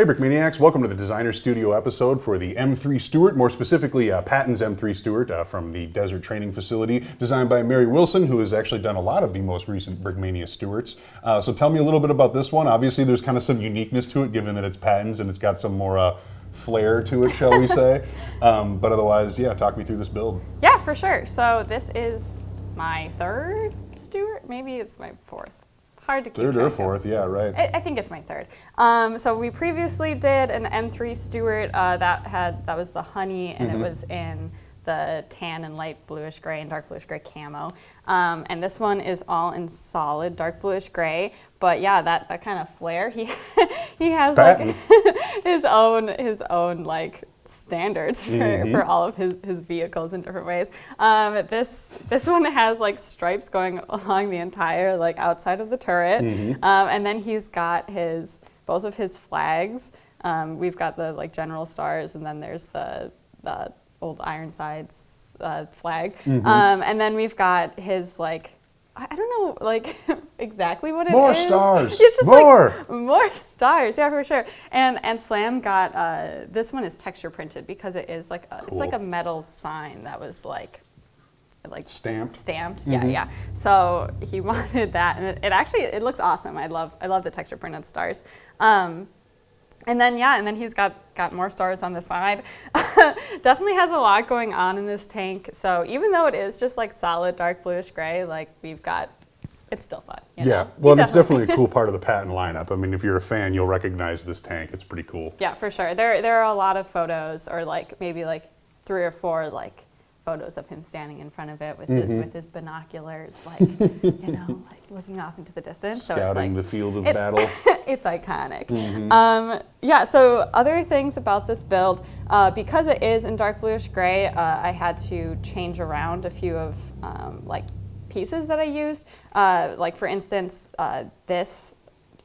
Hey Brickmaniacs, welcome to the Designer Studio episode for the M3 Stuart, more specifically Patton's M3 Stuart from the Desert Training Facility, designed by Mary Wilson, who has actually done a lot of the most recent Brickmania Stuarts. So tell me a little bit about this one. Obviously there's kind of some uniqueness to it, given that it's Patton's and it's got some more flair to it, shall we say. But otherwise, yeah, talk me through this build. Yeah, for sure. So this is my third Stuart, maybe it's my fourth. Hard to keep Third or fourth, yeah, right. I think it's my third. So we previously did an M3 Stuart that was the honey, and it was in the tan and light bluish gray and dark bluish gray camo. And this one is all in solid dark bluish gray. But yeah, that kind of flair. He has like his own like standards for all of his vehicles in different ways. This one has like stripes going along the entire like outside of the turret, and then he's got both of his flags. We've got the like general stars, and then there's the old Ironsides flag, and then we've got his like. I don't know, like, exactly what it is. More stars. It's just more. Like, more stars, yeah, for sure. And Slam got, this one is texture printed because it is like, it's like a metal sign that was like stamped. Yeah. So he wanted that, and it looks awesome. I love the texture printed stars. And then he's got more stars on the side. Definitely has a lot going on in this tank. So even though it is just like solid dark bluish gray, like it's still fun. You know? Well, and it's definitely a cool part of the Patton lineup. I mean, if you're a fan, you'll recognize this tank. It's pretty cool. Yeah, for sure. There are a lot of photos, or like maybe like 3 or 4 like photos of him standing in front of it with his binoculars, like like looking off into the distance. Scouting so it's like, the field of battle. It's iconic. So other things about this build, because it is in dark bluish gray, I had to change around a few of like pieces that I used. Like for instance, this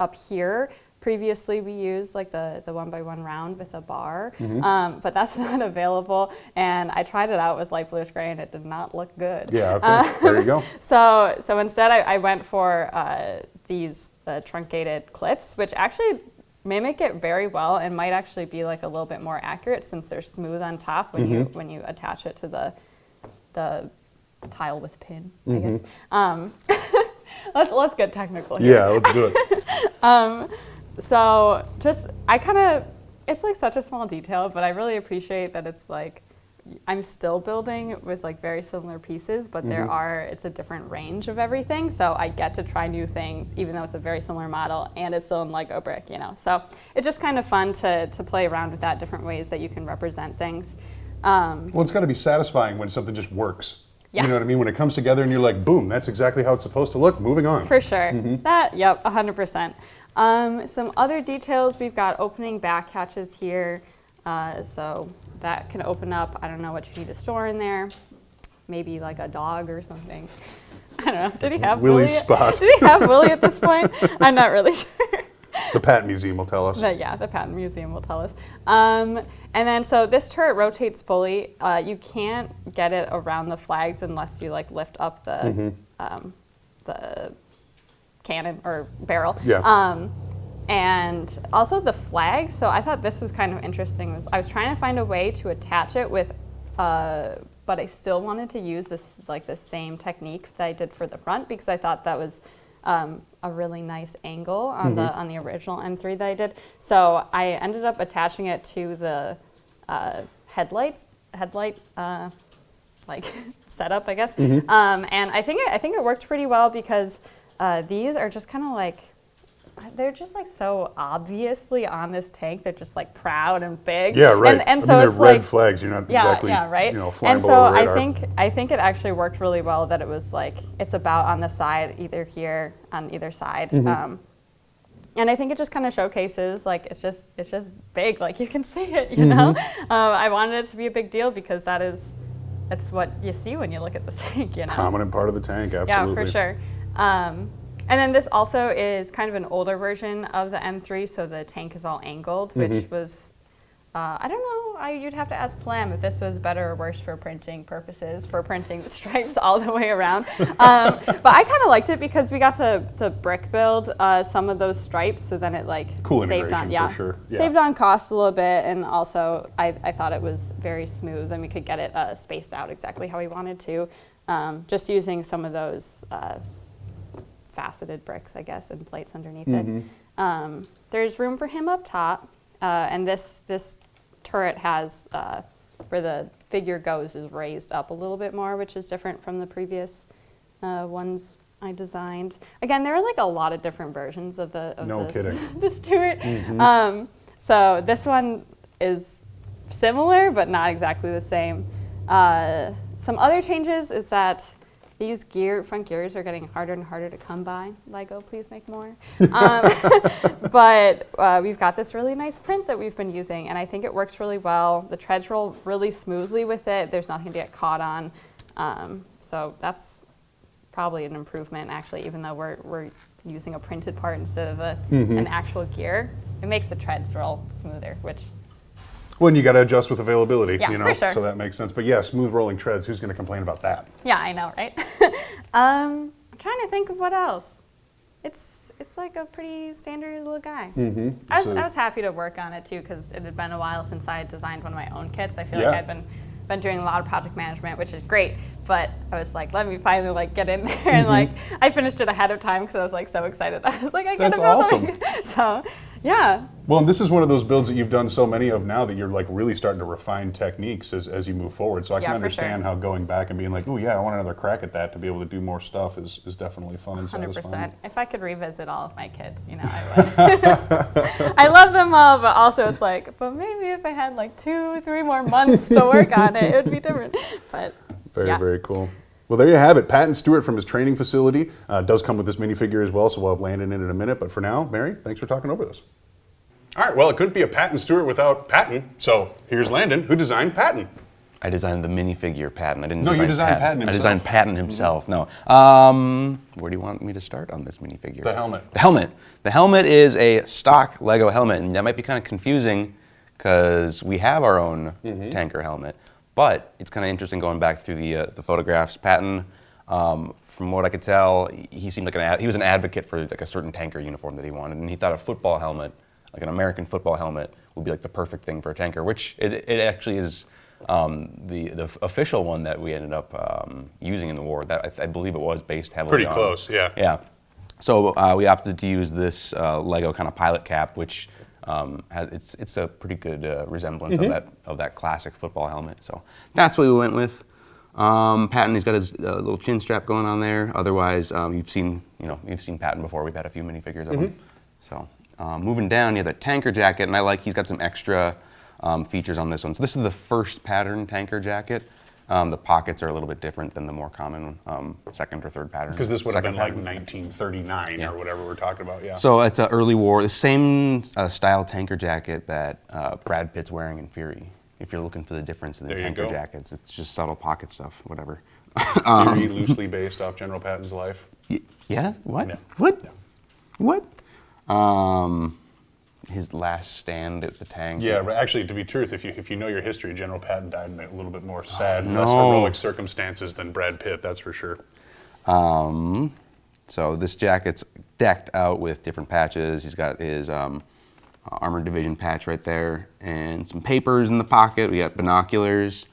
up here. Previously, we used like the 1x1 round with a bar, but that's not available. And I tried it out with light bluish gray, and it did not look good. Yeah, okay. There you go. So instead, I went for the truncated clips, which actually mimic it very well and might actually be like a little bit more accurate since they're smooth on top when you attach it to the tile with pin, I guess. Let's get technical here. Yeah, let's do it. So it's like such a small detail, but I really appreciate that it's like, I'm still building with like very similar pieces, but it's a different range of everything. So I get to try new things, even though it's a very similar model and it's still in Lego brick, So it's just kind of fun to play around with that, different ways that you can represent things. Well, it's got to be satisfying when something just works. Yeah. You know what I mean? When it comes together and you're like, boom, that's exactly how it's supposed to look. Moving on. For sure. 100%. Some other details, we've got opening back hatches here. So that can open up. I don't know what you need to store in there. Maybe like a dog or something. I don't know. Did he have Willie's Willie? spot. Did he have Willie at this point? I'm not really sure. The Patton Museum will tell us. The Patton Museum will tell us. And then, so this turret rotates fully. You can't get it around the flags unless you like lift up the cannon or barrel. Yeah. And also the flag. So I thought this was kind of interesting. I was trying to find a way to attach it with, but I still wanted to use this like the same technique that I did for the front because I thought that was a really nice angle on the original M3 that I did. So I ended up attaching it to the headlight like setup, I guess. And I think it worked pretty well because these are just kind of like, they're just like so obviously on this tank. They're just like proud and big. Yeah, right. And so they're it's red like flags. You're not exactly right. Flying and so below the radar. I think it actually worked really well that it was like it's about on the side, either here on either side. And I think it just kind of showcases like it's just big, like you can see it, know. I wanted it to be a big deal because that's what you see when you look at the tank, Prominent part of the tank, absolutely. Yeah, for sure. And then this also is kind of an older version of the M3, so the tank is all angled, which was, I don't know you'd have to ask Slam if this was better or worse for printing purposes, for printing the stripes all the way around. But I kind of liked it because we got to brick build some of those stripes, so then it like Cool saved on, integration for sure. Yeah. saved on cost a little bit, and also I thought it was very smooth, and we could get it spaced out exactly how we wanted to, just using some of those faceted bricks, I guess, and plates underneath it. There's room for him up top, and this turret has, where the figure goes is raised up a little bit more, which is different from the previous ones I designed. Again, there are like a lot of different versions of the Stuart. So this one is similar, but not exactly the same. Some other changes is that these front gears are getting harder and harder to come by. Lego, please make more. But we've got this really nice print that we've been using, and I think it works really well. The treads roll really smoothly with it. There's nothing to get caught on. So that's probably an improvement, actually, even though we're using a printed part instead of an actual gear. It makes the treads roll smoother, which... Well, and you got to adjust with availability, Yeah, you know, for sure. so that makes sense. But yeah, smooth rolling treads, who's going to complain about that? Yeah, I know, right? I'm trying to think of what else. It's like a pretty standard little guy. I was happy to work on it too, because it had been a while since I had designed one of my own kits. I feel like I'd been doing a lot of project management, which is great. But I was like, let me finally like get in there, and like I finished it ahead of time because I was like so excited. I was like, I get to build something. So, yeah. Well, and this is one of those builds that you've done so many of now that you're like really starting to refine techniques as you move forward. So I can understand how going back and being like, oh yeah, I want another crack at that to be able to do more stuff is definitely fun and satisfying. 100%. If I could revisit all of my kids, you know, I would. I love them all, but also it's like, but maybe if I had like 2-3 more months to work on it, it would be different. But very cool. Well, there you have it. Patton Stuart from his training facility does come with this minifigure as well, so we'll have Landon in a minute. But for now, Mary, thanks for talking over this. All right, well, it couldn't be a Patton Stuart without Patton. So here's Landon, who designed Patton. I designed the minifigure Patton. I didn't. No, you designed Patton himself. I designed Patton himself. No. Where do you want me to start on this minifigure? The helmet. The helmet. The helmet is a stock Lego helmet, and that might be kind of confusing because we have our own tanker helmet. But it's kind of interesting going back through the photographs. Patton, from what I could tell, he seemed like he was an advocate for like a certain tanker uniform that he wanted, and he thought a football helmet, like an American football helmet, would be like the perfect thing for a tanker, which it actually is. The official one that we ended up using in the war, that I believe it was based heavily on. Pretty close, yeah. Yeah. So we opted to use this Lego kind of pilot cap, which it's a pretty good resemblance of that classic football helmet. So that's what we went with. Patton, he's got his little chin strap going on there. Otherwise, you've seen Patton before. We've had a few minifigures of him. So moving down, you have the tanker jacket, and he's got some extra features on this one. So this is the first pattern tanker jacket. The pockets are a little bit different than the more common second or third pattern. Because this would have been like 1939 or whatever we're talking about, yeah. So it's an early war, the same style tanker jacket that Brad Pitt's wearing in Fury. If you're looking for the difference in the tanker jackets, it's just subtle pocket stuff, whatever. Fury loosely based off General Patton's life. Yeah? What? Yeah. What? Yeah. What? His last stand at the tank. Yeah, but actually, to be truth, if you know your history, General Patton died in a little bit more sad, less heroic circumstances than Brad Pitt, that's for sure. So this jacket's decked out with different patches. He's got his Armored Division patch right there, and some papers in the pocket. We got binoculars,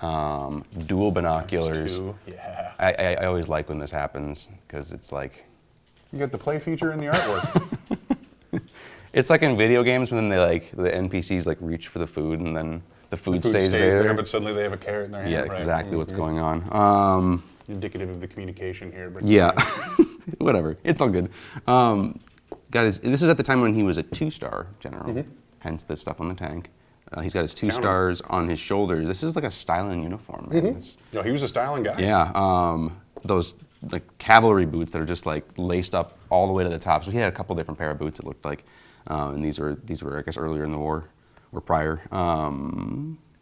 dual binoculars. Two, yeah. I always like when this happens, because it's like... You got the play feature in the artwork. It's like in video games when the NPCs reach for the food and then the food stays there. But suddenly they have a carrot in their hand. Yeah, right? exactly what's going on. Indicative of the communication here. But yeah, whatever. It's all good. This is at the time when he was a 2-star general, hence the stuff on the tank. He's got his 2 stars on his shoulders. This is like a styling uniform. Man. He was a styling guy. Yeah, those cavalry boots that are just laced up all the way to the top. So he had a couple different pair of boots, it looked like. And these were, I guess, earlier in the war or prior.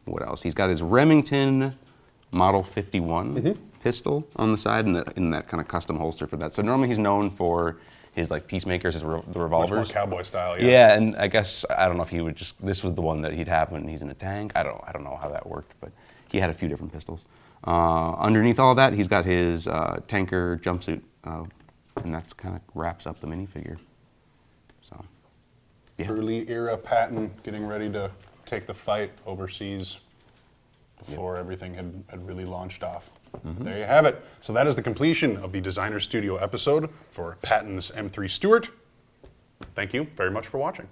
What else? He's got his Remington Model 51 pistol on the side, in that kind of custom holster for that. So normally he's known for his like peacemakers, the Much more revolvers. cowboy style. Yeah, and I guess I don't know if he would just. This was the one that he'd have when he's in a tank. I don't know how that worked, but he had a few different pistols. Underneath all that, he's got his tanker jumpsuit, and that's kind of wraps up the minifigure. So, yeah. Early era Patton getting ready to take the fight overseas before everything had really launched off. There you have it. So that is the completion of the Designer Studio episode for Patton's M3 Stuart. Thank you very much for watching.